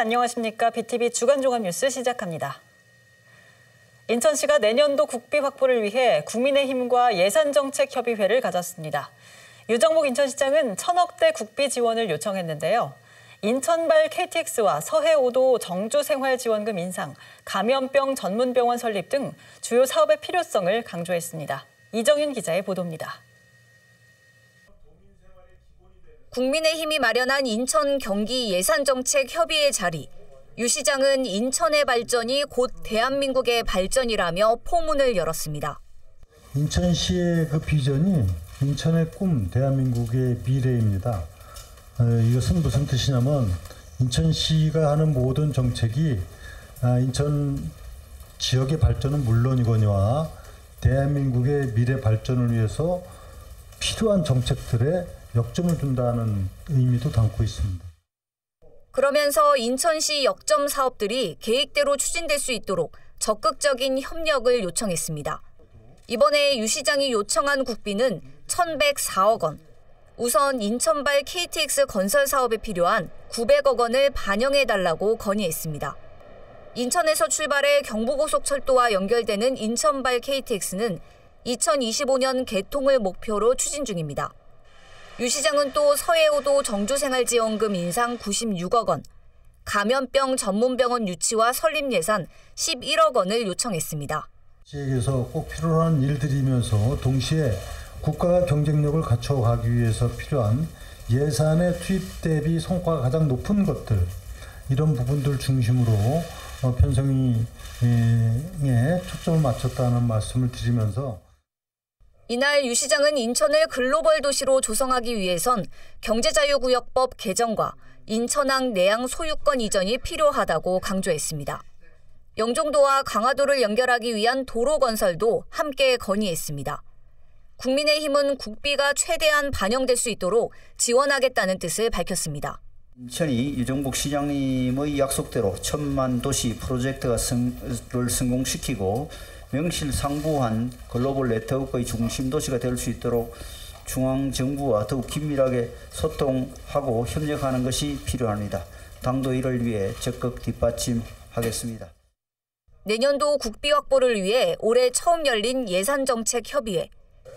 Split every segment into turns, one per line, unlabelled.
안녕하십니까. BTV 주간종합뉴스 시작합니다. 인천시가 내년도 국비 확보를 위해 국민의힘과 예산정책협의회를 가졌습니다. 유정복 인천시장은 1,000억대 국비 지원을 요청했는데요. 인천발 KTX와 서해5도 정주생활지원금 인상, 감염병 전문병원 설립 등 주요 사업의 필요성을 강조했습니다. 이정윤 기자의 보도입니다.
국민의힘이 마련한 인천 경기 예산정책협의회 자리. 유 시장은 인천의 발전이 곧 대한민국의 발전이라며 포문을 열었습니다.
인천시의 그 비전이 인천의 꿈, 대한민국의 미래입니다. 이것은 무슨 뜻이냐면 인천시가 하는 모든 정책이 인천 지역의 발전은 물론이거니와 대한민국의 미래 발전을 위해서 필요한 정책들에 역점을 둔다는 의미도 담고 있습니다.
그러면서 인천시 역점 사업들이 계획대로 추진될 수 있도록 적극적인 협력을 요청했습니다. 이번에 유 시장이 요청한 국비는 1,104억 원. 우선 인천발 KTX 건설 사업에 필요한 900억 원을 반영해달라고 건의했습니다. 인천에서 출발해 경부고속철도와 연결되는 인천발 KTX는 2025년 개통을 목표로 추진 중입니다. 유 시장은 또 서해5도 정주생활지원금 인상 96억 원, 감염병 전문병원 유치와 설립 예산 11억 원을 요청했습니다.
지역에서 꼭 필요한 일들이면서 동시에 국가가 경쟁력을 갖춰가기 위해서 필요한 예산의 투입 대비 성과가 가장 높은 것들, 이런 부분들 중심으로 편성에 초점을 맞췄다는 말씀을 드리면서
이날 유 시장은 인천을 글로벌 도시로 조성하기 위해선 경제자유구역법 개정과 인천항 내양 소유권 이전이 필요하다고 강조했습니다. 영종도와 강화도를 연결하기 위한 도로 건설도 함께 건의했습니다. 국민의힘은 국비가 최대한 반영될 수 있도록 지원하겠다는 뜻을 밝혔습니다.
인천이 유정복 시장님의 약속대로 1,000만 도시 프로젝트를 성공시키고 명실상부한 글로벌 네트워크의 중심 도시가 될 수 있도록 중앙정부와 더욱 긴밀하게 소통하고 협력하는 것이 필요합니다. 당도 이를 위해 적극 뒷받침하겠습니다.
내년도 국비 확보를 위해 올해 처음 열린 예산정책협의회.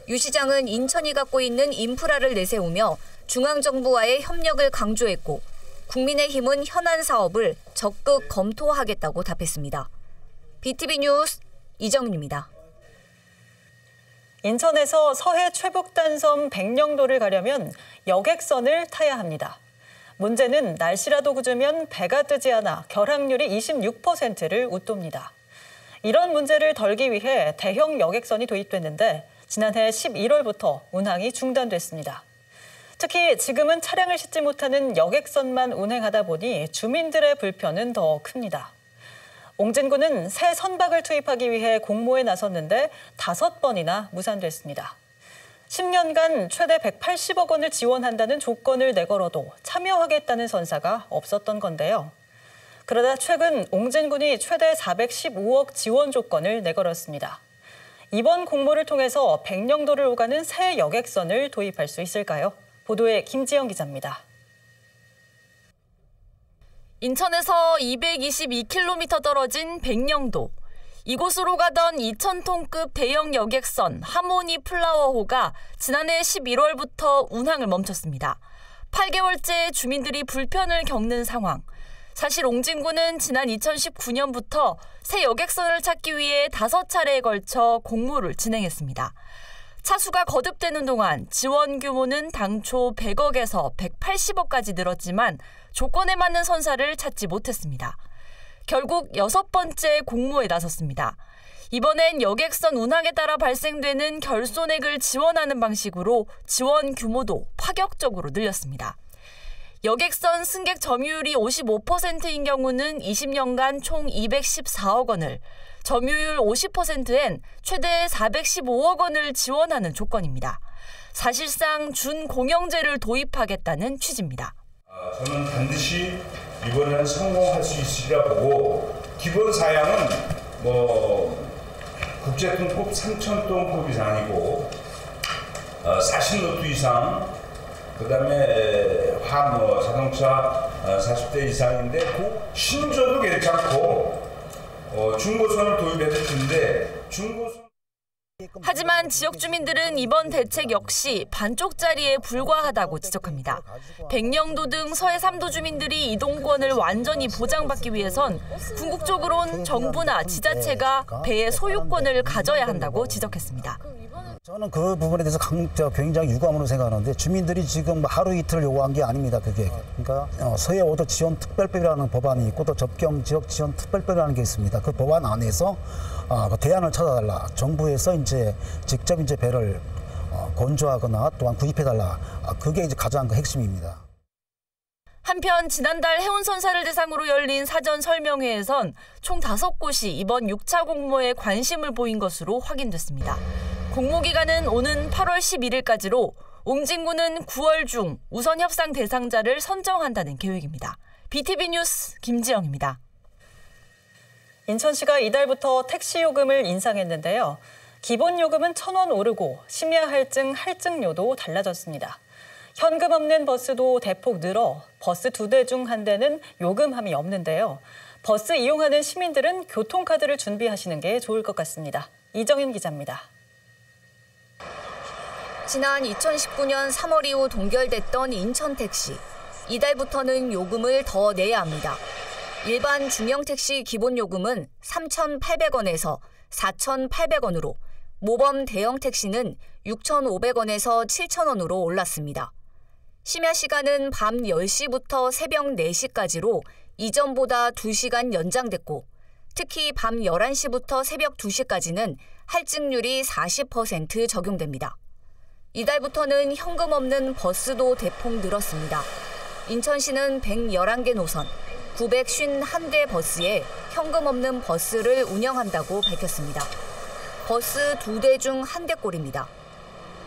유 시장은 인천이 갖고 있는 인프라를 내세우며 중앙정부와의 협력을 강조했고 국민의힘은 현안 사업을 적극 검토하겠다고 답했습니다. BTV 뉴스 이정윤입니다.
인천에서 서해 최북단섬 백령도를 가려면 여객선을 타야 합니다. 문제는 날씨라도 굳으면 배가 뜨지 않아 결항률이 26%를 웃돕니다. 이런 문제를 덜기 위해 대형 여객선이 도입됐는데 지난해 11월부터 운항이 중단됐습니다. 특히 지금은 차량을 싣지 못하는 여객선만 운행하다 보니 주민들의 불편은 더 큽니다. 옹진군은 새 선박을 투입하기 위해 공모에 나섰는데 5번이나 무산됐습니다. 10년간 최대 180억 원을 지원한다는 조건을 내걸어도 참여하겠다는 선사가 없었던 건데요. 그러다 최근 옹진군이 최대 415억 지원 조건을 내걸었습니다. 이번 공모를 통해서 백령도를 오가는 새 여객선을 도입할 수 있을까요? 보도에 김지영 기자입니다.
인천에서 222km 떨어진 백령도. 이곳으로 가던 2,000톤급 대형 여객선 하모니 플라워호가 지난해 11월부터 운항을 멈췄습니다. 8개월째 주민들이 불편을 겪는 상황. 사실 옹진군은 지난 2019년부터 새 여객선을 찾기 위해 5차례에 걸쳐 공모를 진행했습니다. 차수가 거듭되는 동안 지원 규모는 당초 100억에서 180억까지 늘었지만 조건에 맞는 선사를 찾지 못했습니다. 결국 6번째 공모에 나섰습니다. 이번엔 여객선 운항에 따라 발생되는 결손액을 지원하는 방식으로 지원 규모도 파격적으로 늘렸습니다. 여객선 승객 점유율이 55%인 경우는 20년간 총 214억 원을, 점유율 50%엔 최대 415억 원을 지원하는 조건입니다. 사실상 준공영제를 도입하겠다는 취지입니다.
저는 반드시 이번에는 성공할 수 있으리라 보고 기본 사양은 국제통급 3,000톤급 이상이고 40노트 이상, 그다음에 자동차 40대 이상인데 그 신조도 괜찮고 중고선을 도입해서 준대. 중고선.
하지만 지역 주민들은 이번 대책 역시 반쪽짜리에 불과하다고 지적합니다. 백령도 등 서해 3도 주민들이 이동권을 완전히 보장받기 위해선 궁극적으로는 정부나 지자체가 배의 소유권을 가져야 한다고 지적했습니다.
저는 그 부분에 대해서 굉장히 유감으로 생각하는데 주민들이 지금 하루 이틀 요구한 게 아닙니다. 그게. 그러니까 서해 5도 지원 특별법이라는 법안이 있고 또 접경 지역 지원 특별법이라는 게 있습니다. 그 법안 안에서 그 대안을 찾아달라. 정부에서 이제 직접 이제 배를 건조하거나 또한 구입해달라. 그게 이제 가장 그 핵심입니다.
한편 지난달 해운선사를 대상으로 열린 사전 설명회에선 총 5곳이 이번 6차 공모에 관심을 보인 것으로 확인됐습니다. 공모 기간은 오는 8월 11일까지로 옹진군은 9월 중 우선 협상 대상자를 선정한다는 계획입니다. BTV 뉴스 김지영입니다.
인천시가 이달부터 택시 요금을 인상했는데요. 기본 요금은 1,000원 오르고 심야 할증료도 달라졌습니다. 현금 없는 버스도 대폭 늘어 버스 2대 중 1대는 요금함이 없는데요. 버스 이용하는 시민들은 교통카드를 준비하시는 게 좋을 것 같습니다. 이정인 기자입니다.
지난 2019년 3월 이후 동결됐던 인천택시. 이달부터는 요금을 더 내야 합니다. 일반 중형택시 기본요금은 3,800원에서 4,800원으로, 모범 대형택시는 6,500원에서 7,000원으로 올랐습니다. 심야 시간은 밤 10시부터 새벽 4시까지로 이전보다 2시간 연장됐고, 특히 밤 11시부터 새벽 2시까지는 할증률이 40% 적용됩니다. 이달부터는 현금 없는 버스도 대폭 늘었습니다. 인천시는 111개 노선, 951대 버스에 현금 없는 버스를 운영한다고 밝혔습니다. 버스 2대 중 1대꼴입니다.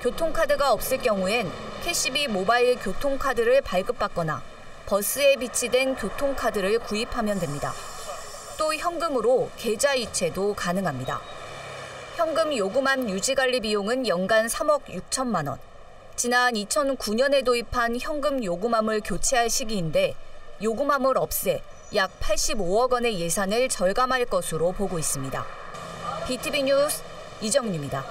교통카드가 없을 경우엔 캐시비 모바일 교통카드를 발급받거나 버스에 비치된 교통카드를 구입하면 됩니다. 또 현금으로 계좌 이체도 가능합니다. 현금 요금함 유지관리 비용은 연간 3억 6천만 원. 지난 2009년에 도입한 현금 요금함을 교체할 시기인데 요금함을 없애 약 85억 원의 예산을 절감할 것으로 보고 있습니다. BTV 뉴스 이정윤입니다.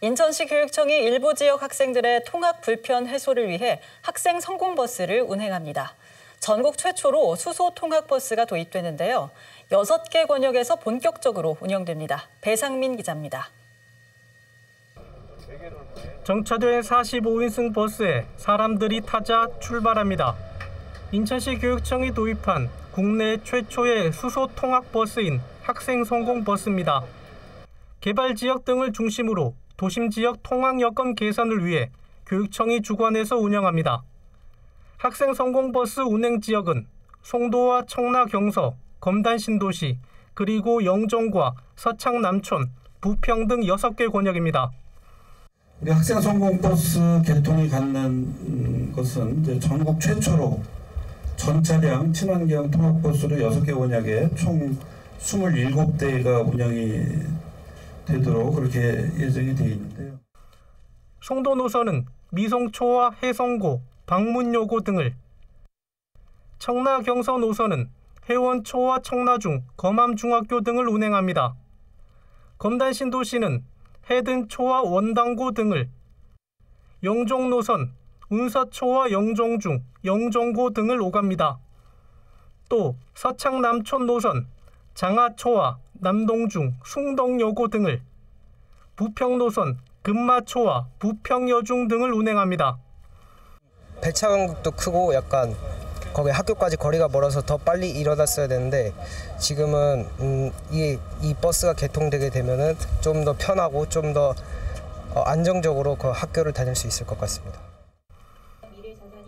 인천시 교육청이 일부 지역 학생들의 통학 불편 해소를 위해 학생 성공버스를 운행합니다. 전국 최초로 수소 통학버스가 도입되는데요. 6개 권역에서 본격적으로 운영됩니다. 배상민 기자입니다.
정차된 45인승 버스에 사람들이 타자 출발합니다. 인천시 교육청이 도입한 국내 최초의 수소 통학버스인 학생 성공버스입니다. 개발 지역 등을 중심으로 도심 지역 통학 여건 개선을 위해 교육청이 주관해서 운영합니다. 학생 성공버스 운행 지역은 송도와 청라 경서, 검단 신도시, 그리고 영종과 서창 남촌, 부평 등 6개 권역입니다.
우리 학생 성공버스 개통이 갖는 것은 이제 전국 최초로 전 차량 친환경 통학버스로 6개 권역에 총 27대가 운영이 되도록 그렇게 예정이 되어 있는데요.
송도 노선은 미송초와 해성고, 방문요고 등을, 청라 경서 노선은 해원초와 청라중, 검암중학교 등을 운행합니다. 검단 신도시는 해든초와 원당고 등을, 영종 노선, 운서초와 영종중, 영종고 등을 오갑니다. 또 서창 남촌 노선, 장하초와 남동중, 숭덕여고 등을, 부평 노선, 금마초와 부평여중 등을 운행합니다.
배차 간격도 크고 약간 거기 학교까지 거리가 멀어서 더 빨리 일어났어야 되는데 지금은 이 버스가 개통되게 되면은 좀 더 편하고 좀 더 안정적으로 그 학교를 다닐 수 있을 것 같습니다.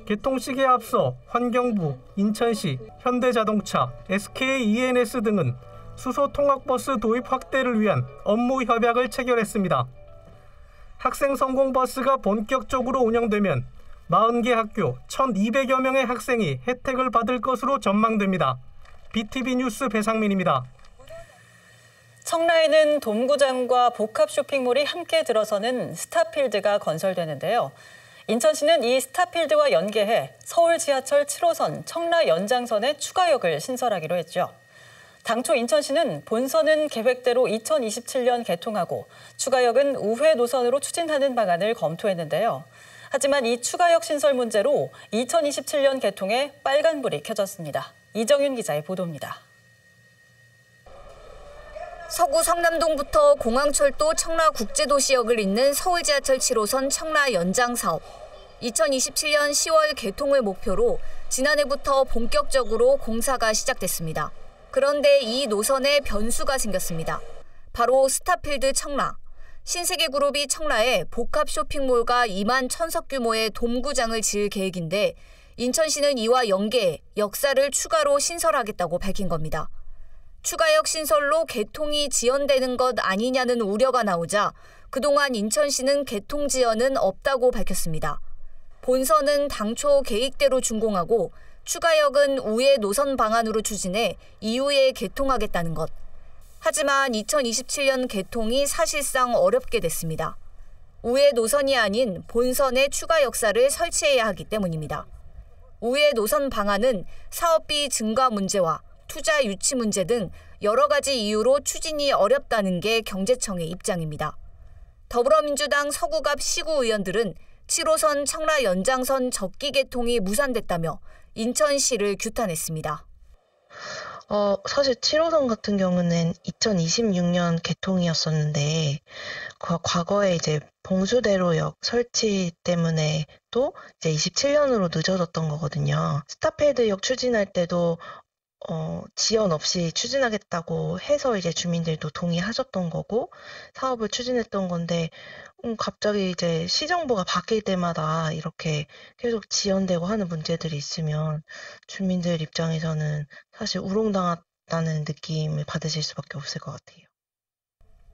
개통 시기에 앞서 환경부, 인천시, 현대자동차, SK-E&S 등은 수소 통학버스 도입 확대를 위한 업무 협약을 체결했습니다. 학생 성공버스가 본격적으로 운영되면 40개 학교 1,200여 명의 학생이 혜택을 받을 것으로 전망됩니다. BTV 뉴스 배상민입니다.
청라에는 돔구장과 복합 쇼핑몰이 함께 들어서는 스타필드가 건설되는데요. 인천시는 이 스타필드와 연계해 서울 지하철 7호선 청라 연장선에 추가역을 신설하기로 했죠. 당초 인천시는 본선은 계획대로 2027년 개통하고 추가역은 우회 노선으로 추진하는 방안을 검토했는데요. 하지만 이 추가역 신설 문제로 2027년 개통에 빨간불이 켜졌습니다. 이정윤 기자의 보도입니다.
서구 성남동부터 공항철도 청라국제도시역을 잇는 서울지하철 7호선 청라 연장 사업. 2027년 10월 개통을 목표로 지난해부터 본격적으로 공사가 시작됐습니다. 그런데 이 노선에 변수가 생겼습니다. 바로 스타필드 청라. 신세계그룹이 청라에 복합 쇼핑몰과 2만 1,000석 규모의 돔구장을 지을 계획인데 인천시는 이와 연계해 역사를 추가로 신설하겠다고 밝힌 겁니다. 추가역 신설로 개통이 지연되는 것 아니냐는 우려가 나오자 그동안 인천시는 개통 지연은 없다고 밝혔습니다. 본선은 당초 계획대로 준공하고 추가역은 우회 노선 방안으로 추진해 이후에 개통하겠다는 것. 하지만 2027년 개통이 사실상 어렵게 됐습니다. 우회 노선이 아닌 본선에 추가 역사를 설치해야 하기 때문입니다. 우회 노선 방안은 사업비 증가 문제와 투자 유치 문제 등 여러 가지 이유로 추진이 어렵다는 게 경제청의 입장입니다. 더불어민주당 서구갑 시구 의원들은 7호선 청라 연장선 적기 개통이 무산됐다며 인천시를 규탄했습니다.
사실 7호선 같은 경우는 2026년 개통이었었는데 과거에 이제 봉수대로역 설치 때문에 또 이제 27년으로 늦어졌던 거거든요. 스타필드역 추진할 때도 지연 없이 추진하겠다고 해서 이제 주민들도 동의하셨던 거고 사업을 추진했던 건데 갑자기 이제 시정부가 바뀔 때마다 이렇게 계속 지연되고 하는 문제들이 있으면 주민들 입장에서는 사실 우롱당했다는 느낌을 받으실 수밖에 없을 것 같아요.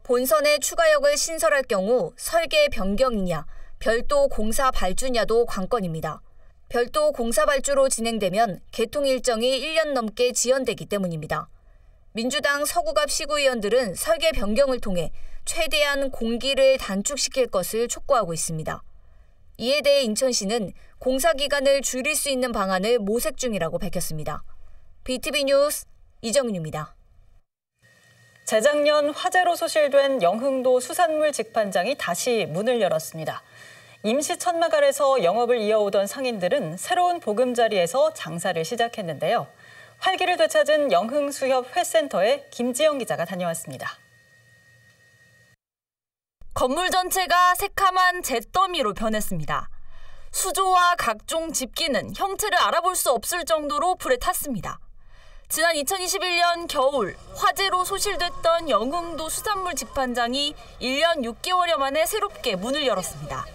본선에 추가역을 신설할 경우 설계 변경이냐, 별도 공사 발주냐도 관건입니다. 별도 공사 발주로 진행되면 개통 일정이 1년 넘게 지연되기 때문입니다. 민주당 서구갑 시구의원들은 설계 변경을 통해 최대한 공기를 단축시킬 것을 촉구하고 있습니다. 이에 대해 인천시는 공사 기간을 줄일 수 있는 방안을 모색 중이라고 밝혔습니다. BTV 뉴스 이정윤입니다.
재작년 화재로 소실된 영흥도 수산물 직판장이 다시 문을 열었습니다. 임시 천막 아래서 영업을 이어오던 상인들은 새로운 보금자리에서 장사를 시작했는데요. 활기를 되찾은 영흥수협 회센터에 김지영 기자가 다녀왔습니다.
건물 전체가 새카만 잿더미로 변했습니다. 수조와 각종 집기는 형태를 알아볼 수 없을 정도로 불에 탔습니다. 지난 2021년 겨울 화재로 소실됐던 영흥도 수산물 직판장이 1년 6개월여 만에 새롭게 문을 열었습니다.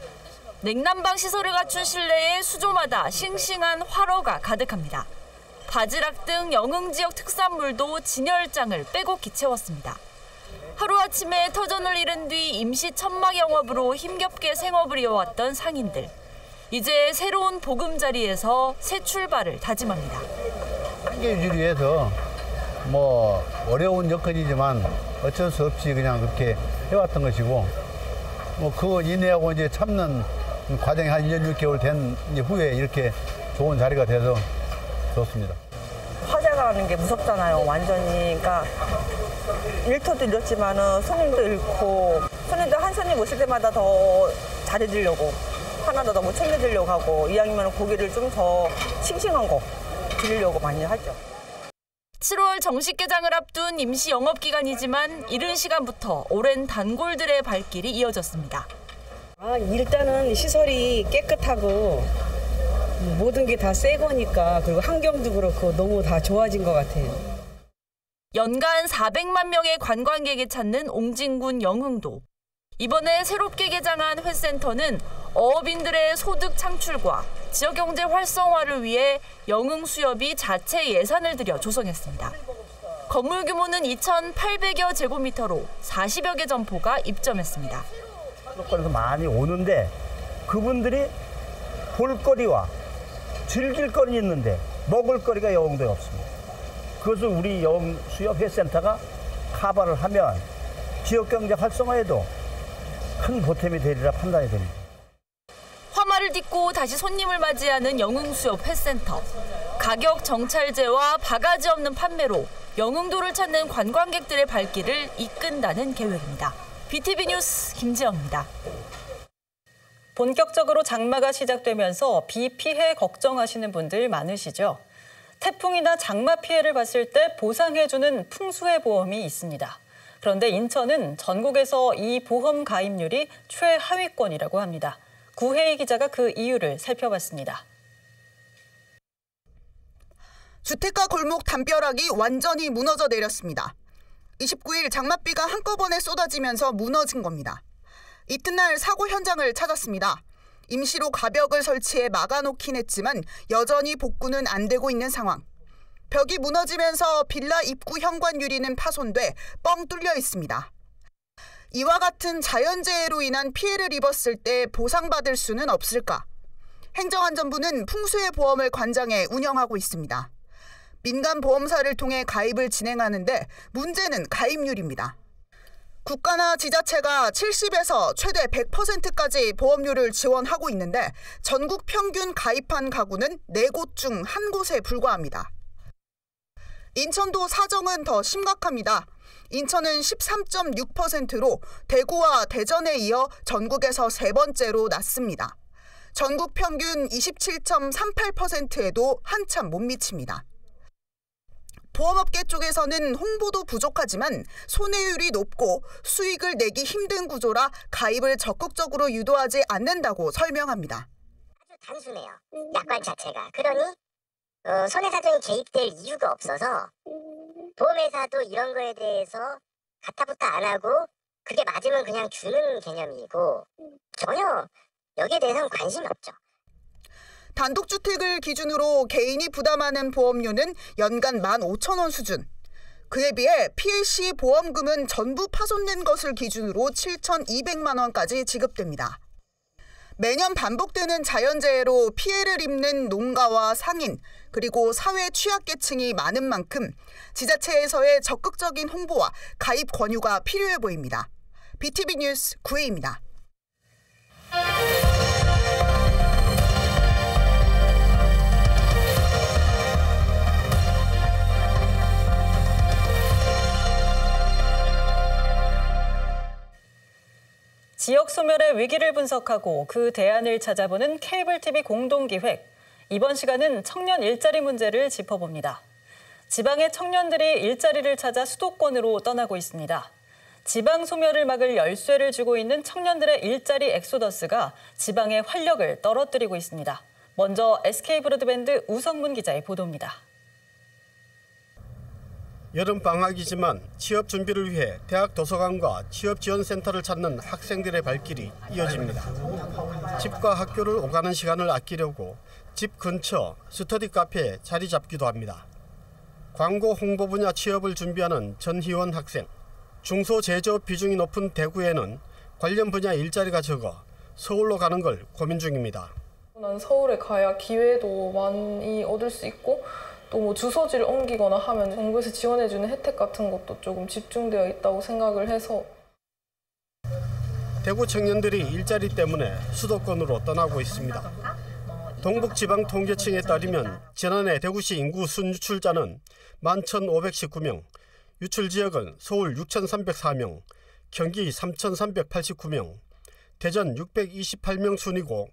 냉난방 시설을 갖춘 실내에 수조마다 싱싱한 활어가 가득합니다. 바지락 등 영흥 지역 특산물도 진열장을 빼곡히 채웠습니다. 하루아침에 터전을 잃은 뒤 임시 천막 영업으로 힘겹게 생업을 이어왔던 상인들. 이제 새로운 보금자리에서 새 출발을 다짐합니다.
한계 유지를 위해서 어려운 여건이지만 어쩔 수 없이 그냥 그렇게 해왔던 것이고 그거 인내하고 이제 참는 과정이 한 1년 6개월 된 후에 이렇게 좋은 자리가 돼서 좋습니다.
화재가 나는 게 무섭잖아요. 완전히. 그러니까 일터도 잃었지만은 손님도 잃고 손님들 한 손님 오실 때마다 더 잘해드리려고 하나 더 너무 챙겨드리려고 하고 이왕이면 고기를 좀 더 싱싱한 거 드리려고 많이 하죠.
7월 정식 개장을 앞둔 임시 영업 기간이지만 이른 시간부터 오랜 단골들의 발길이 이어졌습니다.
일단은 시설이 깨끗하고 모든 게 다 새 거니까 그리고 환경도 그렇고 너무 다 좋아진 것 같아요.
연간 400만 명의 관광객이 찾는 옹진군 영흥도. 이번에 새롭게 개장한 회센터는 어업인들의 소득 창출과 지역경제 활성화를 위해 영흥수협이 자체 예산을 들여 조성했습니다. 건물 규모는 2,800여 제곱미터로 40여 개 점포가 입점했습니다.
수도권에서 많이 오는데 그분들이 볼거리와 즐길 거리 있는데 먹을 거리가 영흥도에 없습니다. 그것을 우리 영흥수협 회센터가 커버를 하면 지역경제 활성화에도 큰 보탬이 되리라 판단이 됩니다.
화마를 한참을 딛고 다시 손님을 맞이하는 영흥수협 회센터. 가격 정찰제와 바가지 없는 판매로 영흥도를 찾는 관광객들의 발길을 이끈다는 계획입니다. BTV 뉴스 김지영입니다.
본격적으로 장마가 시작되면서 비 피해 걱정하시는 분들 많으시죠? 태풍이나 장마 피해를 봤을 때 보상해주는 풍수해 보험이 있습니다. 그런데 인천은 전국에서 이 보험 가입률이 최하위권이라고 합니다. 구혜희 기자가 그 이유를 살펴봤습니다.
주택가 골목 담벼락이 완전히 무너져 내렸습니다. 29일 장맛비가 한꺼번에 쏟아지면서 무너진 겁니다. 이튿날 사고 현장을 찾았습니다. 임시로 가벽을 설치해 막아놓긴 했지만 여전히 복구는 안 되고 있는 상황. 벽이 무너지면서 빌라 입구 현관 유리는 파손돼 뻥 뚫려 있습니다. 이와 같은 자연재해로 인한 피해를 입었을 때 보상받을 수는 없을까? 행정안전부는 풍수해 보험을 관장해 운영하고 있습니다. 민간 보험사를 통해 가입을 진행하는데 문제는 가입률입니다. 국가나 지자체가 70에서 최대 100%까지 보험료를 지원하고 있는데 전국 평균 가입한 가구는 4곳 중 1곳에 불과합니다. 인천도 사정은 더 심각합니다. 인천은 13.6%로 대구와 대전에 이어 전국에서 3번째로 낮습니다. 전국 평균 27.38%에도 한참 못 미칩니다. 보험업계 쪽에서는 홍보도 부족하지만 손해율이 높고 수익을 내기 힘든 구조라 가입을 적극적으로 유도하지 않는다고 설명합니다.
아주 단순해요. 약관 자체가. 그러니 손해사정이 개입될 이유가 없어서 보험회사도 이런 거에 대해서 가타부타 안 하고 그게 맞으면 그냥 주는 개념이고 전혀 여기에 대해서는 관심이 없죠.
단독주택을 기준으로 개인이 부담하는 보험료는 연간 15,000원 수준. 그에 비해 피해 시 보험금은 전부 파손된 것을 기준으로 7,200만 원까지 지급됩니다. 매년 반복되는 자연재해로 피해를 입는 농가와 상인, 그리고 사회 취약계층이 많은 만큼 지자체에서의 적극적인 홍보와 가입 권유가 필요해 보입니다. BTV 뉴스 구혜입니다.
지역 소멸의 위기를 분석하고 그 대안을 찾아보는 케이블 TV 공동기획. 이번 시간은 청년 일자리 문제를 짚어봅니다. 지방의 청년들이 일자리를 찾아 수도권으로 떠나고 있습니다. 지방 소멸을 막을 열쇠를 쥐고 있는 청년들의 일자리 엑소더스가 지방의 활력을 떨어뜨리고 있습니다. 먼저 SK브로드밴드 우성문 기자의 보도입니다.
여름방학이지만 취업 준비를 위해 대학 도서관과 취업지원센터를 찾는 학생들의 발길이 이어집니다. 집과 학교를 오가는 시간을 아끼려고 집 근처 스터디 카페에 자리 잡기도 합니다. 광고 홍보 분야 취업을 준비하는 전희원 학생. 중소제조업 비중이 높은 대구에는 관련 분야 일자리가 적어 서울로 가는 걸 고민 중입니다.
난 서울에 가야 기회도 많이 얻을 수 있고 또 뭐 주소지를 옮기거나 하면 정부에서 지원해주는 혜택 같은 것도 조금 집중되어 있다고 생각을 해서.
대구 청년들이 일자리 때문에 수도권으로 떠나고 있습니다. 동북지방통계청에 따르면 지난해 대구시 인구 순유출자는 11,519명, 유출지역은 서울 6,304명, 경기 3,389명, 대전 628명 순이고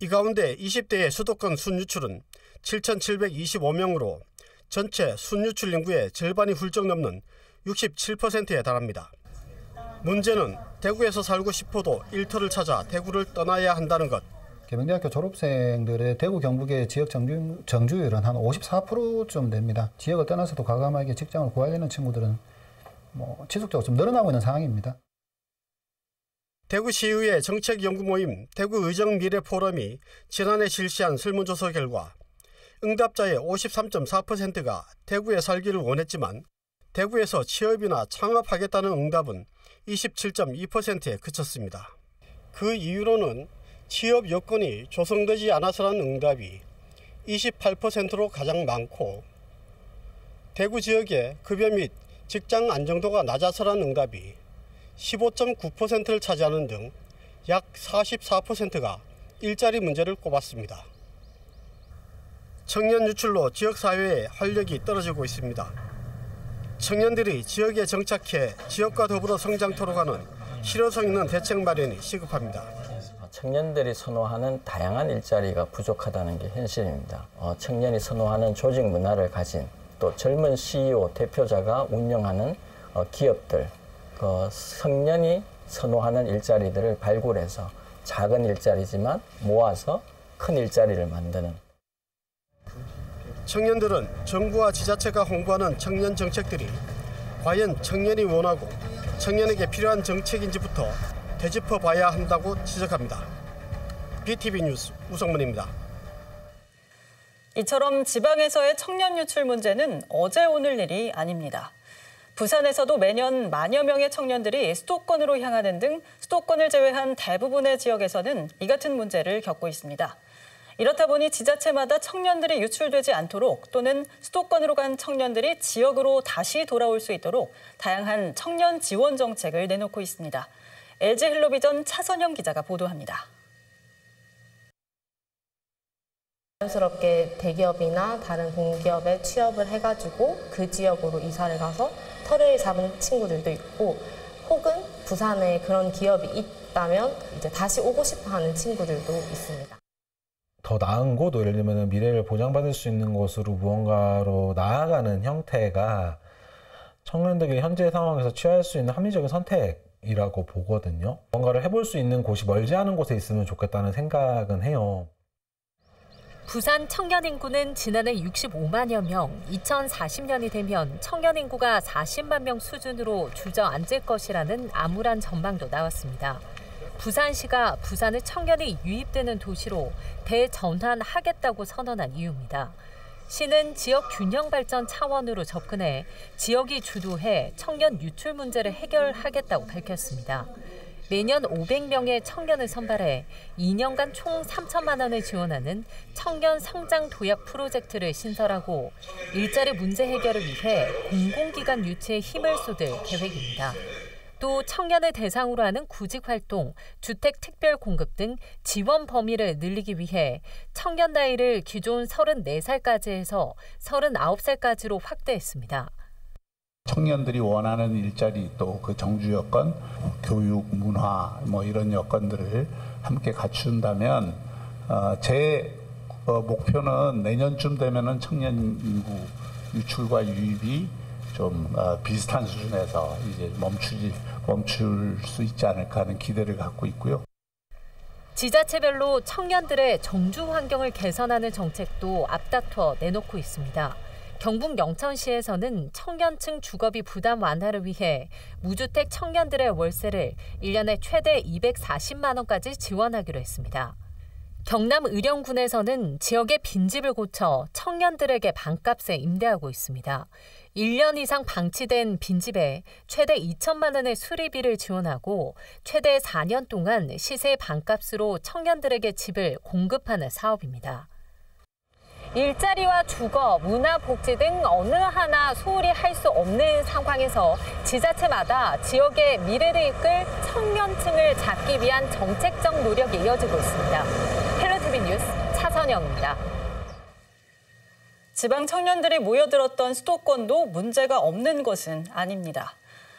이 가운데 20대의 수도권 순유출은 7,725명으로 전체 순유출 인구의 절반이 훌쩍 넘는 67%에 달합니다. 문제는 대구에서 살고 싶어도 일터를 찾아 대구를 떠나야 한다는 것.
계명대학교 졸업생들의 대구 경북의 지역 정주율은 한 54%쯤 됩니다. 지역을 떠나서도 과감하게 직장을 구하려는 친구들은 지속적으로 좀 늘어나고 있는 상황입니다.
대구시의회 정책연구모임 대구의정미래포럼이 지난해 실시한 설문조사 결과 응답자의 53.4%가 대구에 살기를 원했지만 대구에서 취업이나 창업하겠다는 응답은 27.2%에 그쳤습니다. 그 이유로는 취업 여건이 조성되지 않아서라는 응답이 28%로 가장 많고 대구 지역의 급여 및 직장 안정도가 낮아서라는 응답이 15.9%를 차지하는 등 약 44%가 일자리 문제를 꼽았습니다. 청년 유출로 지역사회의 활력이 떨어지고 있습니다. 청년들이 지역에 정착해 지역과 더불어 성장토록 하는 실효성 있는 대책 마련이 시급합니다.
청년들이 선호하는 다양한 일자리가 부족하다는 게 현실입니다. 청년이 선호하는 조직 문화를 가진 또 젊은 CEO 대표자가 운영하는 기업들, 청년이 선호하는 일자리들을 발굴해서 작은 일자리지만 모아서 큰 일자리를 만드는.
청년들은 정부와 지자체가 홍보하는 청년 정책들이 과연 청년이 원하고 청년에게 필요한 정책인지부터 되짚어 봐야 한다고 지적합니다. BTV 뉴스 우성문입니다.
이처럼 지방에서의 청년 유출 문제는 어제 오늘 일이 아닙니다. 부산에서도 매년 만여 명의 청년들이 수도권으로 향하는 등 수도권을 제외한 대부분의 지역에서는 이 같은 문제를 겪고 있습니다. 이렇다 보니 지자체마다 청년들이 유출되지 않도록 또는 수도권으로 간 청년들이 지역으로 다시 돌아올 수 있도록 다양한 청년 지원 정책을 내놓고 있습니다. LG 헬로비전 차선영 기자가 보도합니다.
자연스럽게 대기업이나 다른 공기업에 취업을 해가지고 그 지역으로 이사를 가서 터를 잡은 친구들도 있고, 혹은 부산에 그런 기업이 있다면 이제 다시 오고 싶어 하는 친구들도 있습니다.
더 나은 곳, 예를 들면 미래를 보장받을 수 있는 곳으로 무언가로 나아가는 형태가 청년들이 현재 상황에서 취할 수 있는 합리적인 선택이라고 보거든요. 뭔가를 해볼 수 있는 곳이 멀지 않은 곳에 있으면 좋겠다는 생각은 해요.
부산 청년 인구는 지난해 65만여 명, 2040년이 되면 청년 인구가 40만 명 수준으로 주저앉을 것이라는 암울한 전망도 나왔습니다. 부산시가 부산의 청년이 유입되는 도시로 대전환하겠다고 선언한 이유입니다. 시는 지역 균형 발전 차원으로 접근해 지역이 주도해 청년 유출 문제를 해결하겠다고 밝혔습니다. 매년 500명의 청년을 선발해 2년간 총 3천만 원을 지원하는 청년 성장 도약 프로젝트를 신설하고 일자리 문제 해결을 위해 공공기관 유치에 힘을 쏟을 계획입니다. 또 청년을 대상으로 하는 구직활동, 주택 특별 공급 등 지원 범위를 늘리기 위해 청년 나이를 기존 34살까지 해서 39살까지로 확대했습니다.
청년들이 원하는 일자리, 또 그 정주 여건, 교육, 문화 이런 여건들을 함께 갖춘다면 제 목표는 내년쯤 되면은 청년 인구 유출과 유입이 좀 비슷한 수준에서 이제 멈출 수 있지 않을까 하는 기대를 갖고 있고요.
지자체별로 청년들의 정주 환경을 개선하는 정책도 앞다퉈 내놓고 있습니다. 경북 영천시에서는 청년층 주거비 부담 완화를 위해 무주택 청년들의 월세를 1년에 최대 240만 원까지 지원하기로 했습니다. 경남 의령군에서는 지역의 빈집을 고쳐 청년들에게 반값에 임대하고 있습니다. 1년 이상 방치된 빈집에 최대 2천만 원의 수리비를 지원하고 최대 4년 동안 시세 반값으로 청년들에게 집을 공급하는 사업입니다. 일자리와 주거, 문화, 복지 등 어느 하나 소홀히 할 수 없는 상황에서 지자체마다 지역의 미래를 이끌 청년층을 잡기 위한 정책적 노력이 이어지고 있습니다. 헬로티비 뉴스 차선영입니다.
지방 청년들이 모여들었던 수도권도 문제가 없는 것은 아닙니다.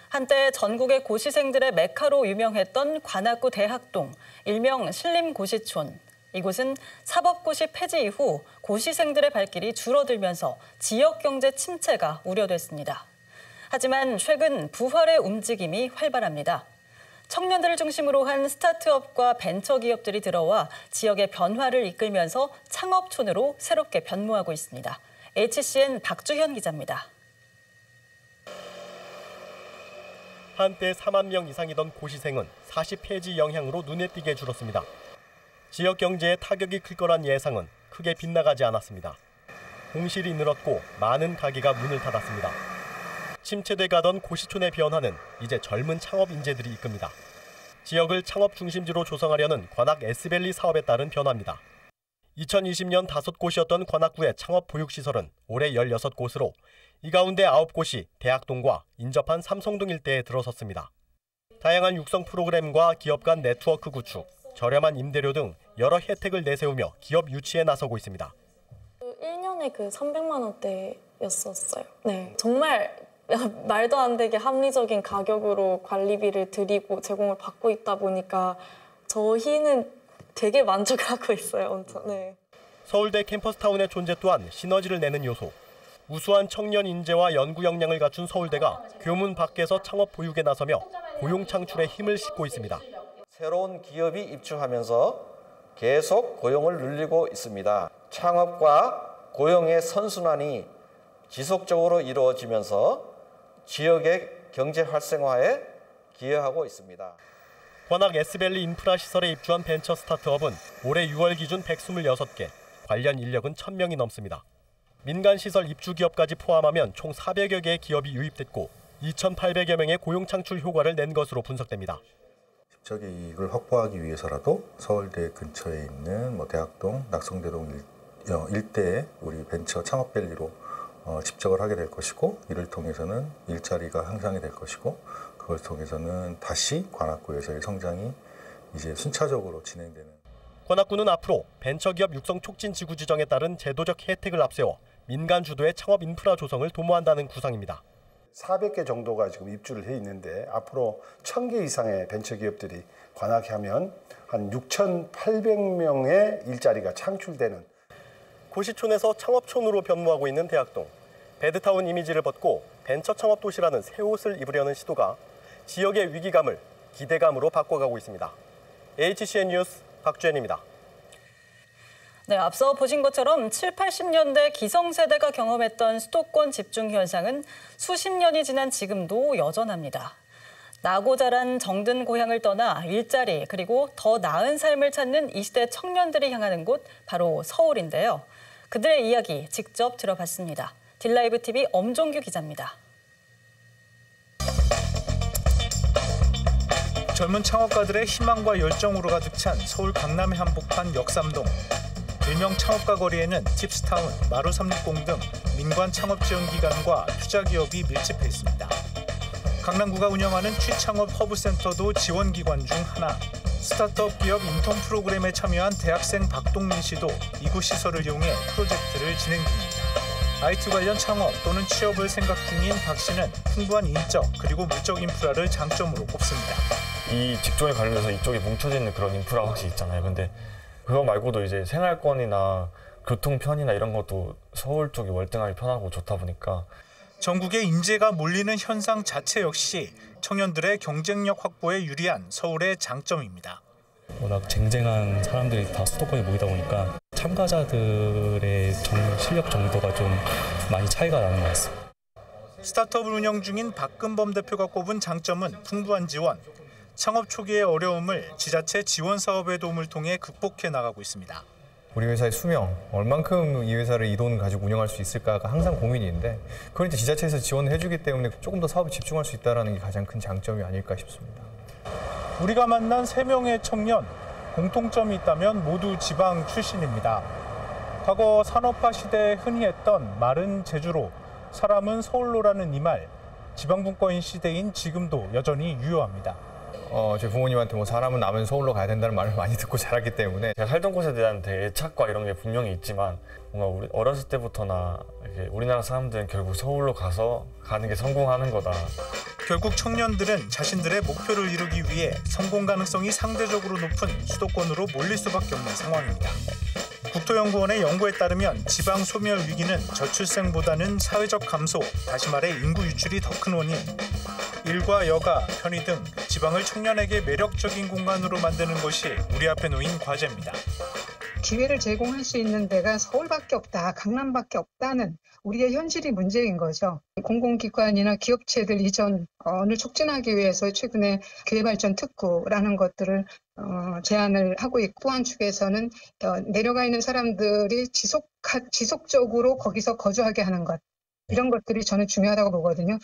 한때 전국의 고시생들의 메카로 유명했던 관악구 대학동, 일명 신림고시촌. 이곳은 사법고시 폐지 이후 고시생들의 발길이 줄어들면서 지역 경제 침체가 우려됐습니다. 하지만 최근 부활의 움직임이 활발합니다. 청년들을 중심으로 한 스타트업과 벤처기업들이 들어와 지역의 변화를 이끌면서 창업촌으로 새롭게 변모하고 있습니다. HCN 박주현 기자입니다.
한때 4만 명 이상이던 고시생은 사시 폐지 영향으로 눈에 띄게 줄었습니다. 지역 경제에 타격이 클 거란 예상은 크게 빗나가지 않았습니다. 공실이 늘었고 많은 가게가 문을 닫았습니다. 침체돼 가던 고시촌의 변화는 이제 젊은 창업 인재들이 이끕니다. 지역을 창업 중심지로 조성하려는 관악 S밸리 사업에 따른 변화입니다. 2020년 5곳이었던 관악구의 창업 보육시설은 올해 16곳으로 이 가운데 9곳이 대학동과 인접한 삼성동 일대에 들어섰습니다. 다양한 육성 프로그램과 기업 간 네트워크 구축, 저렴한 임대료 등 여러 혜택을 내세우며 기업 유치에 나서고 있습니다.
1년에 300만 원대였었어요. 네, 정말 말도 안 되게 합리적인 가격으로 관리비를 드리고 제공을 받고 있다 보니까 저희는 되게 만족하고 있어요. 엄청. 네.
서울대 캠퍼스타운의 존재 또한 시너지를 내는 요소. 우수한 청년 인재와 연구 역량을 갖춘 서울대가 교문 밖에서 창업 보육에 나서며 고용 창출에 힘을 싣고 있습니다.
새로운 기업이 입주하면서 계속 고용을 늘리고 있습니다. 창업과 고용의 선순환이 지속적으로 이루어지면서 지역의 경제 활성화에 기여하고 있습니다.
관악 S밸리 인프라 시설에 입주한 벤처 스타트업은 올해 6월 기준 126개, 관련 인력은 1000명이 넘습니다. 민간 시설 입주 기업까지 포함하면 총 400여 개의 기업이 유입됐고 2,800여 명의 고용 창출 효과를 낸 것으로 분석됩니다.
직접의 이익을 확보하기 위해서라도 서울대 근처에 있는 대학동, 낙성대동 일대에 우리 벤처 창업밸리로 집적을 하게 될 것이고, 이를 통해서는 일자리가 향상이 될 것이고, 그걸 통해서는 다시 관악구에서의 성장이 이제 순차적으로 진행되는.
관악구는 앞으로 벤처기업 육성 촉진 지구 지정에 따른 제도적 혜택을 앞세워 민간 주도의 창업 인프라 조성을 도모한다는 구상입니다.
400개 정도가 지금 입주를 해 있는데 앞으로 1000개 이상의 벤처기업들이 관악에 하면 한 6,800명의 일자리가 창출되는.
고시촌에서 창업촌으로 변모하고 있는 대학동. 배드타운 이미지를 벗고 벤처 창업 도시라는 새 옷을 입으려는 시도가 지역의 위기감을 기대감으로 바꿔가고 있습니다. HCN 뉴스 박주현입니다.
네, 앞서 보신 것처럼 7, 80년대 기성세대가 경험했던 수도권 집중 현상은 수십 년이 지난 지금도 여전합니다. 나고 자란 정든 고향을 떠나 일자리 그리고 더 나은 삶을 찾는 이 시대 청년들이 향하는 곳 바로 서울인데요. 그들의 이야기 직접 들어봤습니다. 딜라이브 TV 엄종규 기자입니다.
젊은 창업가들의 희망과 열정으로 가득 찬 서울 강남의 한복판 역삼동. 일명 창업가 거리에는 팁스타운, 마루360 등 민관 창업 지원 기관과 투자 기업이 밀집해 있습니다. 강남구가 운영하는 취창업 허브센터도 지원 기관 중 하나. 스타트업 기업 인턴 프로그램에 참여한 대학생 박동민 씨도 이곳 시설을 이용해 프로젝트를 진행 중입니다. IT 관련 창업 또는 취업을 생각 중인 박 씨는 풍부한 인적 그리고 물적 인프라를 장점으로 꼽습니다.
이 직종에 관련해서 이쪽에 뭉쳐져 있는 그런 인프라가 확실히 있잖아요. 근데 그거 말고도 이제 생활권이나 교통 편이나 이런 것도 서울 쪽이 월등하게 편하고 좋다 보니까
전국에 인재가 몰리는 현상 자체 역시 청년들의 경쟁력 확보에 유리한 서울의 장점입니다.
워낙 쟁쟁한 사람들이 다 수도권에 모이다 보니까 참가자들의 실력 정도가 좀 많이 차이가 나는 것 같습니다.
스타트업을 운영 중인 박근범 대표가 꼽은 장점은 풍부한 지원. 창업 초기의 어려움을 지자체 지원 사업의 도움을 통해 극복해 나가고 있습니다.
우리 회사의 수명, 얼만큼 이 회사를 이 돈 가지고 운영할 수 있을까가 항상 고민인데 그걸 이제 지자체에서 지원을 해주기 때문에 조금 더 사업에 집중할 수 있다는 게 가장 큰 장점이 아닐까 싶습니다.
우리가 만난 3명의 청년, 공통점이 있다면 모두 지방 출신입니다. 과거 산업화 시대에 흔히 했던 말은 제주로, 사람은 서울로라는 이 말, 지방분권인 시대인 지금도 여전히 유효합니다.
제 부모님한테 사람은 남은 서울로 가야 된다는 말을 많이 듣고 자랐기 때문에
제가 살던 곳에 대한 되게 애착과 이런 게 분명히 있지만 뭔가 우리 어렸을 때부터나 이렇게 우리나라 사람들은 결국 서울로 가는 게 성공하는 거다.
결국 청년들은 자신들의 목표를 이루기 위해 성공 가능성이 상대적으로 높은 수도권으로 몰릴 수밖에 없는 상황입니다. 국토연구원의 연구에 따르면 지방 소멸 위기는 저출생보다는 사회적 감소, 다시 말해 인구 유출이 더 큰 원인. 일과 여가, 편의 등 지방을 청년에게 매력적인 공간으로 만드는 것이 우리 앞에 놓인 과제입니다.
기회를 제공할 수 있는 데가 서울밖에 없다, 강남밖에 없다는 우리의 현실이 문제인 거죠. 공공기관이나 기업체들 이전을 촉진하기 위해서 최근에 기회발전 특구라는 것들을 제안을 하고 있고, 또한 축에서는 내려가 있는 사람들이 지속적으로 거기서 거주하게 하는 것, 이런 것들이 저는 중요하다고 보거든요.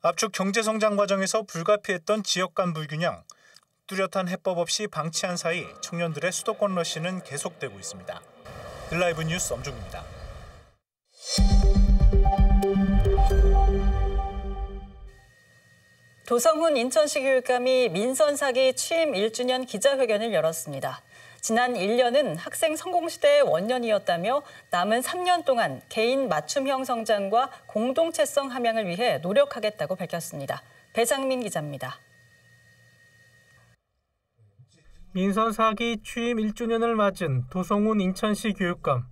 압축 경제성장 과정에서 불가피했던 지역 간 불균형, 뚜렷한 해법 없이 방치한 사이 청년들의 수도권 러시는 계속되고 있습니다. 딜라이브 뉴스 엄종입니다.
도성훈 인천시 교육감이 민선 사기 취임 1주년 기자회견을 열었습니다. 지난 1년은 학생 성공시대의 원년이었다며 남은 3년 동안 개인 맞춤형 성장과 공동체성 함양을 위해 노력하겠다고 밝혔습니다. 배상민 기자입니다.
민선 4기 취임 1주년을 맞은 도성훈 인천시 교육감.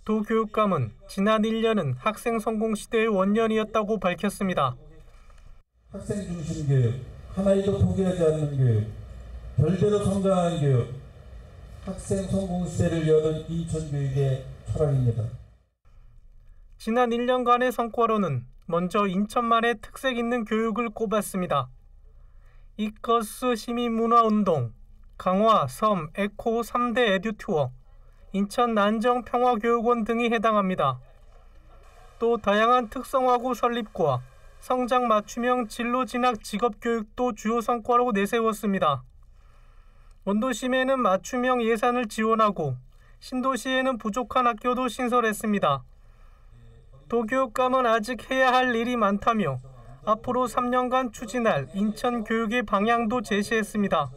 도 교육감은 지난 1년은 학생 성공시대의 원년이었다고 밝혔습니다.
학생 중심 교육, 하나에도 포기하지 않는 교육, 별대로 성장하는 교육, 학생 성공 시대를 여는 인천교육의 철학입니다.
지난 1년간의 성과로는 먼저 인천만의 특색 있는 교육을 꼽았습니다. 이커스 시민문화운동, 강화, 섬, 에코 3대 에듀투어, 인천 난정평화교육원 등이 해당합니다. 또 다양한 특성화고 설립과 성장 맞춤형 진로 진학 직업교육도 주요 성과로 내세웠습니다. 원도심에는 맞춤형 예산을 지원하고 신도시에는 부족한 학교도 신설했습니다. 도교육감은 아직 해야 할 일이 많다며 앞으로 3년간 추진할 인천 교육의 방향도 제시했습니다.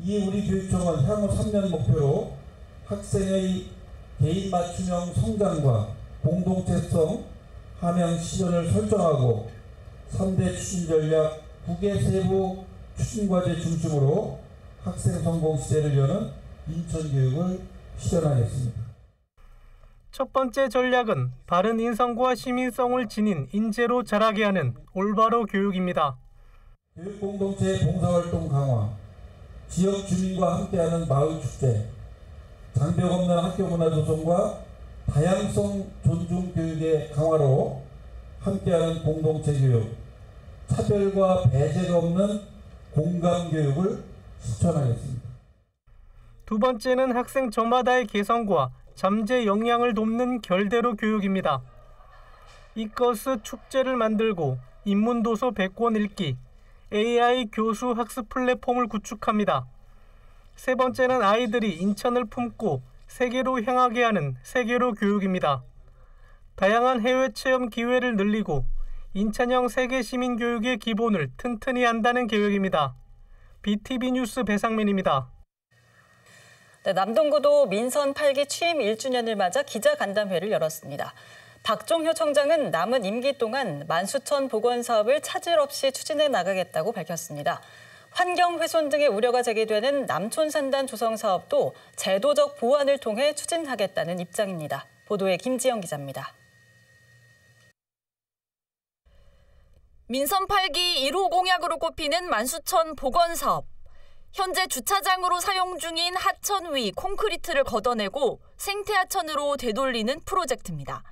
이에 우리 교육청은 향후 3년 목표로 학생의 개인 맞춤형 성장과 공동체성 함양 시전을 설정하고 3대 추진 전략 9개 세부 추진 과제 중심으로 학생 성공 시대를 여는 인천 교육을 실현하겠습니다.
첫 번째 전략은 바른 인성과 시민성을 지닌 인재로 자라게 하는 올바로 교육입니다.
교육 공동체 봉사활동 강화, 지역 주민과 함께하는 마을 축제, 장벽 없는 학교 문화 조성과 다양성 존중 교육의 강화로 함께하는 공동체 교육, 차별과 배제가 없는 공감 교육을 실천하겠습니다.
두 번째는 학생 저마다의 개성과 잠재 역량을 돕는 결대로 교육입니다. 이커스 축제를 만들고 인문도서 100권 읽기, AI 교수 학습 플랫폼을 구축합니다. 세 번째는 아이들이 인천을 품고 세계로 향하게 하는 세계로 교육입니다. 다양한 해외 체험 기회를 늘리고 인천형 세계 시민 교육의 기본을 튼튼히 한다는 계획입니다. BTV 뉴스 배상민입니다.
네, 남동구도 민선 8기 취임 1주년을 맞아 기자간담회를 열었습니다. 박종효 청장은 남은 임기 동안 만수천 보건 사업을 차질 없이 추진해 나가겠다고 밝혔습니다. 환경 훼손 등의 우려가 제기되는 남촌산단 조성 사업도 제도적 보완을 통해 추진하겠다는 입장입니다. 보도에 김지영 기자입니다.
민선 8기 1호 공약으로 꼽히는 만수천 보건 사업. 현재 주차장으로 사용 중인 하천 위 콘크리트를 걷어내고 생태하천으로 되돌리는 프로젝트입니다.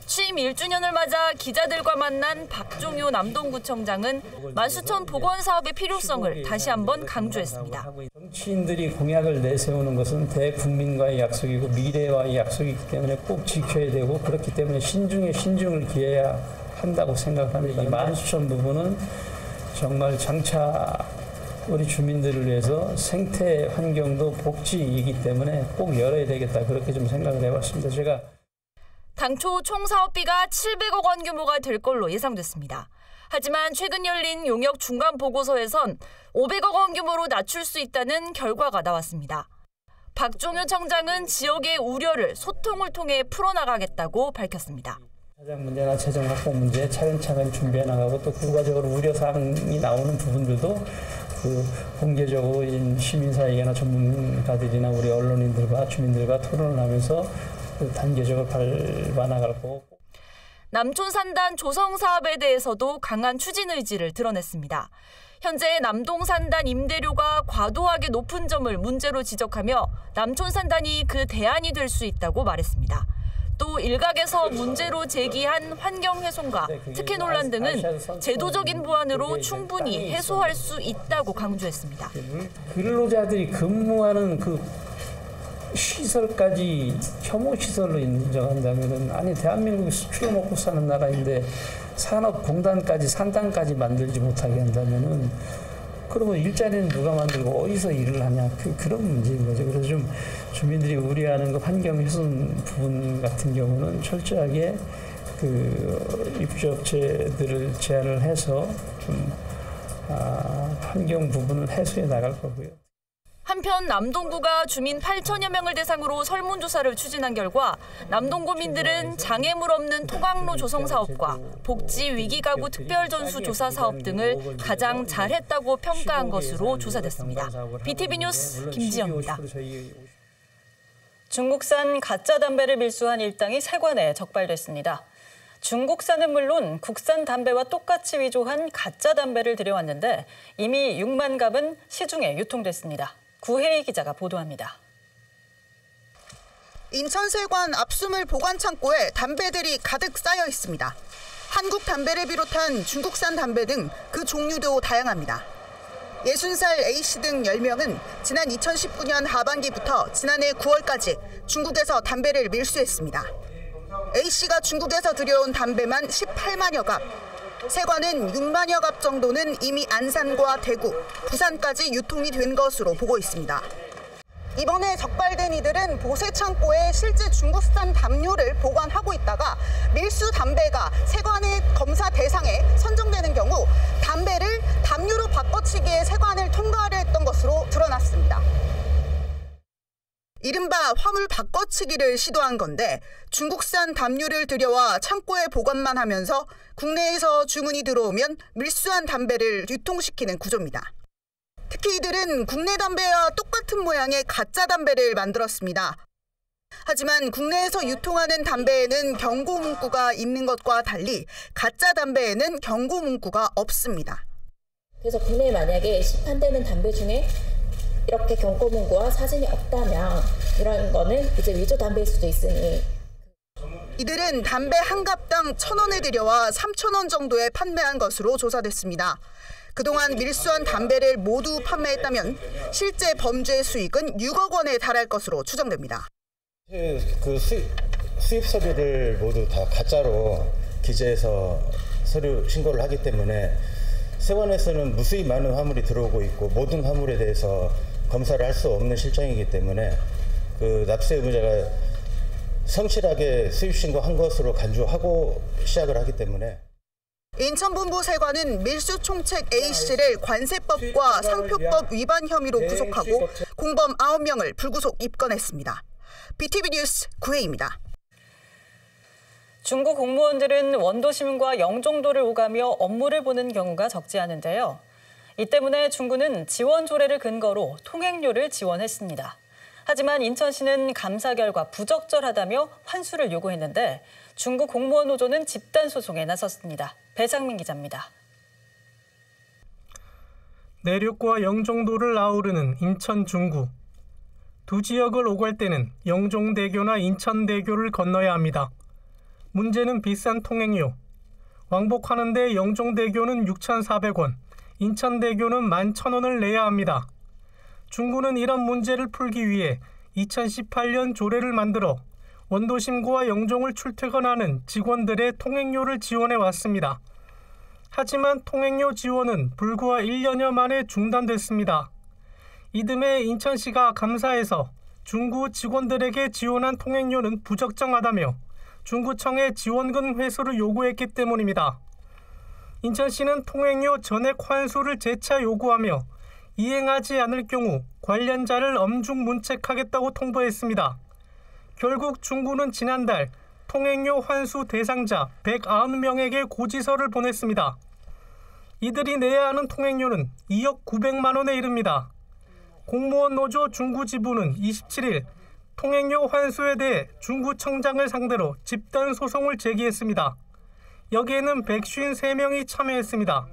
취임 1주년을 맞아 기자들과 만난 박종효 남동구청장은 만수천 보건 사업의 필요성을 다시 한번 강조했습니다.
정치인들이 공약을 내세우는 것은 대국민과의 약속이고 미래와의 약속이기 때문에 꼭 지켜야 되고 그렇기 때문에 신중에 신중을 기해야 한다고 생각합니다. 이 만수천 부분은 정말 장차 우리 주민들을 위해서 생태 환경도 복지이기 때문에 꼭 열어야 되겠다 그렇게 좀 생각을 해봤습니다. 제가
당초 총 사업비가 700억 원 규모가 될 걸로 예상됐습니다. 하지만 최근 열린 용역 중간 보고서에선 500억 원 규모로 낮출 수 있다는 결과가 나왔습니다. 박종효 청장은 지역의 우려를 소통을 통해 풀어나가겠다고 밝혔습니다.
차장 문제나 재정 확보 문제 차근차근 준비해 나가고 또 부가적으로 우려사항이 나오는 부분들도 공개적으로 시민사회계나 전문가들이나 우리 언론인들과 주민들과 토론을 하면서 단계적으로 밟아 나갈 거고.
남촌산단 조성 사업에 대해서도 강한 추진 의지를 드러냈습니다. 현재 남동산단 임대료가 과도하게 높은 점을 문제로 지적하며 남촌산단이 그 대안이 될 수 있다고 말했습니다. 또 일각에서 문제로 제기한 환경훼손과 특혜 논란 등은 제도적인 보완으로 충분히 해소할 수 있다고 강조했습니다.
근로자들이 근무하는 그 시설까지 혐오 시설로 인정한다면은 아니 대한민국이 수출을 먹고 사는 나라인데 산업공단까지 산단까지 만들지 못하게 한다면은 그러면 일자리는 누가 만들고 어디서 일을 하냐 그런 문제인 거죠. 그래서 좀 주민들이 우려하는 그 환경 훼손 부분 같은 경우는 철저하게 그 입주업체들을 제한을 해서 좀 환경 부분을 해소해 나갈 거고요.
한편 한편 남동구가 주민 8천여 명을 대상으로 설문조사를 추진한 결과 남동구민들은 장애물 없는 토강로 조성 사업과 복지 위기가구 특별전수 조사 사업 등을 가장 잘했다고 평가한 것으로 조사됐습니다. BTV 뉴스 김지영입니다.
중국산 가짜 담배를 밀수한 일당이 세관에 적발됐습니다. 중국산은 물론 국산 담배와 똑같이 위조한 가짜 담배를 들여왔는데 이미 6만 갑은 시중에 유통됐습니다. 구혜희 기자가 보도합니다.
인천 세관 압수물 보관 창고에 담배들이 가득 쌓여 있습니다. 한국 담배를 비롯한 중국산 담배 등 그 종류도 다양합니다. 60살 A씨 등 10명은 지난 2019년 하반기부터 지난해 9월까지 중국에서 담배를 밀수했습니다. A씨가 중국에서 들여온 담배만 18만여 갑, 세관은 6만여 갑 정도는 이미 안산과 대구, 부산까지 유통이 된 것으로 보고 있습니다. 이번에 적발된 이들은 보세 창고에 실제 중국산 담요를 보관하고 있다가 밀수 담배가 세관의 검사 대상에 선정되는 경우 담배를 담요로 바꿔치기에 세관을 통과하려 했던 것으로 드러났습니다. 이른바 화물 바꿔치기를 시도한 건데 중국산 담요를 들여와 창고에 보관만 하면서 국내에서 주문이 들어오면 밀수한 담배를 유통시키는 구조입니다. 특히 이들은 국내 담배와 똑같은 모양의 가짜 담배를 만들었습니다. 하지만 국내에서 유통하는 담배에는 경고 문구가 있는 것과 달리 가짜 담배에는 경고 문구가 없습니다.
그래서 국내에 만약에 시판되는 담배 중에 이렇게 경고 문구와 사진이 없다면 이런 거는 이제 위조 담배일 수도 있으니.
이들은 담배 한 갑당 1,000원에 들여와 3,000원 정도에 판매한 것으로 조사됐습니다. 그동안 밀수한 담배를 모두 판매했다면 실제 범죄 수익은 6억 원에 달할 것으로 추정됩니다.
그 수입 서류를 모두 다 가짜로 기재해서 서류 신고를 하기 때문에 세관에서는 무수히 많은 화물이 들어오고 있고 모든 화물에 대해서 검사를 할 수 없는 실정이기 때문에 그 납세 의무자가 성실하게 수입 신고한 것으로 간주하고 시작을 하기 때문에.
인천본부 세관은 밀수 총책 A씨를 관세법과 상표법 위반 혐의로 구속하고 공범 9명을 불구속 입건했습니다. BTV 뉴스 구혜입니다.
중국 공무원들은 원도심과 영종도를 오가며 업무를 보는 경우가 적지 않은데요. 이 때문에 중구는 지원 조례를 근거로 통행료를 지원했습니다. 하지만 인천시는 감사 결과 부적절하다며 환수를 요구했는데 중국 공무원 노조는 집단 소송에 나섰습니다. 배상민 기자입니다.
내륙과 영종도를 아우르는 인천 중구. 두 지역을 오갈 때는 영종대교나 인천대교를 건너야 합니다. 문제는 비싼 통행료. 왕복하는데 영종대교는 6,400원, 인천대교는 11,000원을 내야 합니다. 중구는 이런 문제를 풀기 위해 2018년 조례를 만들어 원도심구와 영종을 출퇴근하는 직원들의 통행료를 지원해 왔습니다. 하지만 통행료 지원은 불과 1년여 만에 중단됐습니다. 이듬해 인천시가 감사해서 중구 직원들에게 지원한 통행료는 부적정하다며 중구청에 지원금 회수를 요구했기 때문입니다. 인천시는 통행료 전액 환수를 재차 요구하며 이행하지 않을 경우 관련자를 엄중 문책하겠다고 통보했습니다. 결국 중구는 지난달 통행료 환수 대상자 190명에게 고지서를 보냈습니다. 이들이 내야 하는 통행료는 2억 900만 원에 이릅니다. 공무원 노조 중구지부는 27일 통행료 환수에 대해 중구청장을 상대로 집단 소송을 제기했습니다. 여기에는 153명이 참여했습니다.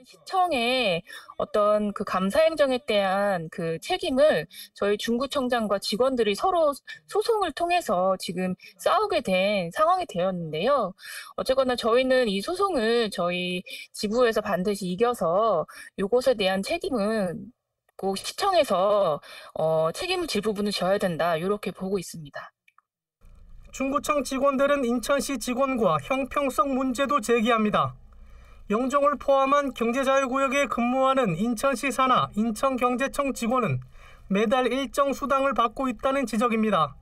시청의 어떤 그 감사 행정에 대한 그 책임을 저희 중구청장과 직원들이 서로 소송을 통해서 지금 싸우게 된 상황이 되었는데요. 어쨌거나 저희는 이 소송을 저희 지부에서 반드시 이겨서 이것에 대한 책임은 꼭 시청에서 책임을 질 부분을 져야 된다, 이렇게 보고 있습니다.
중구청 직원들은 인천시 직원과 형평성 문제도 제기합니다. 영종을 포함한 경제자유구역에 근무하는 인천시 산하 인천경제청 직원은 매달 일정 수당을 받고 있다는 지적입니다.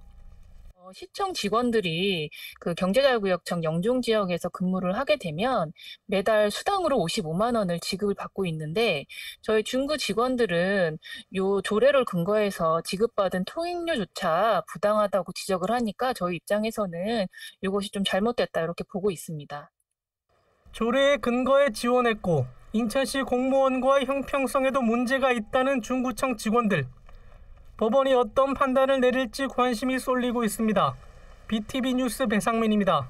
시청 직원들이 그 경제자유구역청 영종 지역에서 근무를 하게 되면 매달 수당으로 55만 원을 지급을 받고 있는데 저희 중구 직원들은 요 조례를 근거해서 지급받은 통행료조차 부당하다고 지적을 하니까 저희 입장에서는 이것이 좀 잘못됐다 이렇게 보고 있습니다.
조례의 근거에 지원했고 인천시 공무원과 형평성에도 문제가 있다는 중구청 직원들. 법원이 어떤 판단을 내릴지 관심이 쏠리고 있습니다. BTV 뉴스 배상민입니다.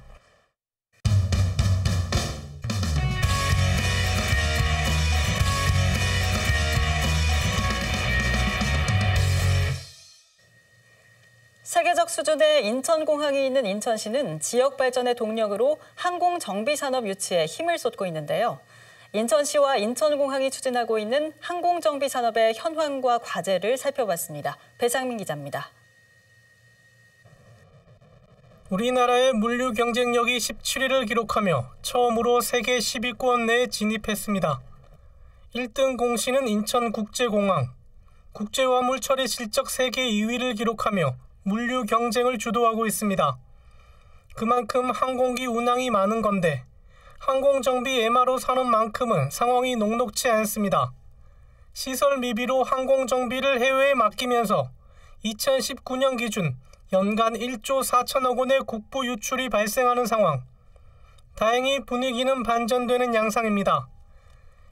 세계적 수준의 인천공항이 있는 인천시는 지역 발전의 동력으로 항공정비산업 유치에 힘을 쏟고 있는데요. 인천시와 인천공항이 추진하고 있는 항공정비 산업의 현황과 과제를 살펴봤습니다. 배상민 기자입니다.
우리나라의 물류 경쟁력이 17위를 기록하며 처음으로 세계 10위권 내에 진입했습니다. 1등 공시는 인천국제공항, 국제화물 처리 실적 세계 2위를 기록하며 물류 경쟁을 주도하고 있습니다. 그만큼 항공기 운항이 많은 건데 항공정비 MRO 산업만큼은 상황이 녹록지 않습니다. 시설 미비로 항공정비를 해외에 맡기면서 2019년 기준 연간 1조 4천억 원의 국부 유출이 발생하는 상황. 다행히 분위기는 반전되는 양상입니다.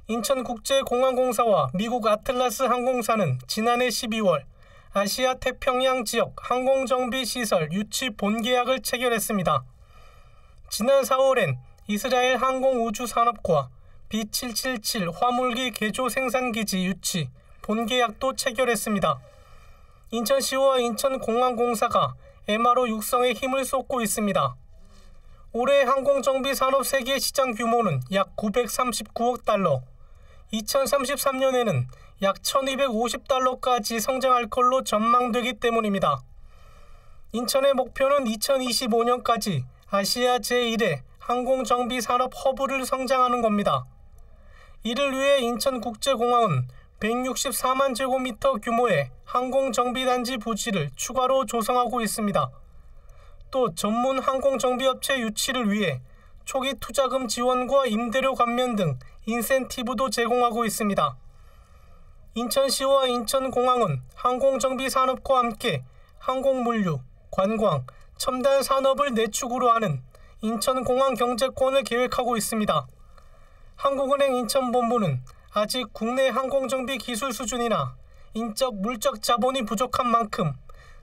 인천국제공항공사와 미국 아틀라스 항공사는 지난해 12월 아시아 태평양 지역 항공정비 시설 유치 본계약을 체결했습니다. 지난 4월엔 이스라엘 항공우주산업과 B777 화물기 개조 생산기지 유치, 본계약도 체결했습니다. 인천시와 인천공항공사가 MRO 육성에 힘을 쏟고 있습니다. 올해 항공정비 산업 세계 시장 규모는 약 939억 달러, 2033년에는 약 1250달러까지 성장할 걸로 전망되기 때문입니다. 인천의 목표는 2025년까지 아시아 제1의 항공정비 산업 허브를 성장하는 겁니다. 이를 위해 인천국제공항은 164만 제곱미터 규모의 항공정비단지 부지를 추가로 조성하고 있습니다. 또 전문 항공정비업체 유치를 위해 초기 투자금 지원과 임대료 감면 등 인센티브도 제공하고 있습니다. 인천시와 인천공항은 항공정비 산업과 함께 항공물류, 관광, 첨단 산업을 내축으로 하는 인천공항 경제권을 계획하고 있습니다. 한국은행 인천본부는 아직 국내 항공정비 기술 수준이나 인적 물적 자본이 부족한 만큼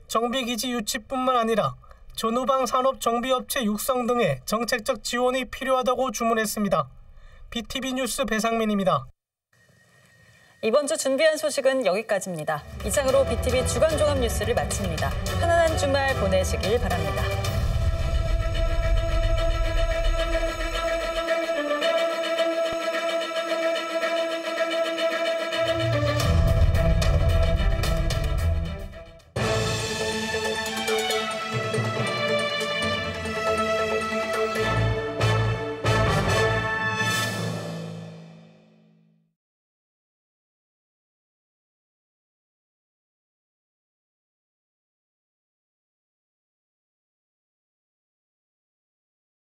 정비기지 유치뿐만 아니라 전후방 산업 정비업체 육성 등의 정책적 지원이 필요하다고 주문했습니다. BTV 뉴스 배상민입니다.
이번 주 준비한 소식은 여기까지입니다. 이상으로 BTV 주간 종합 뉴스를 마칩니다. 편안한 주말 보내시길 바랍니다.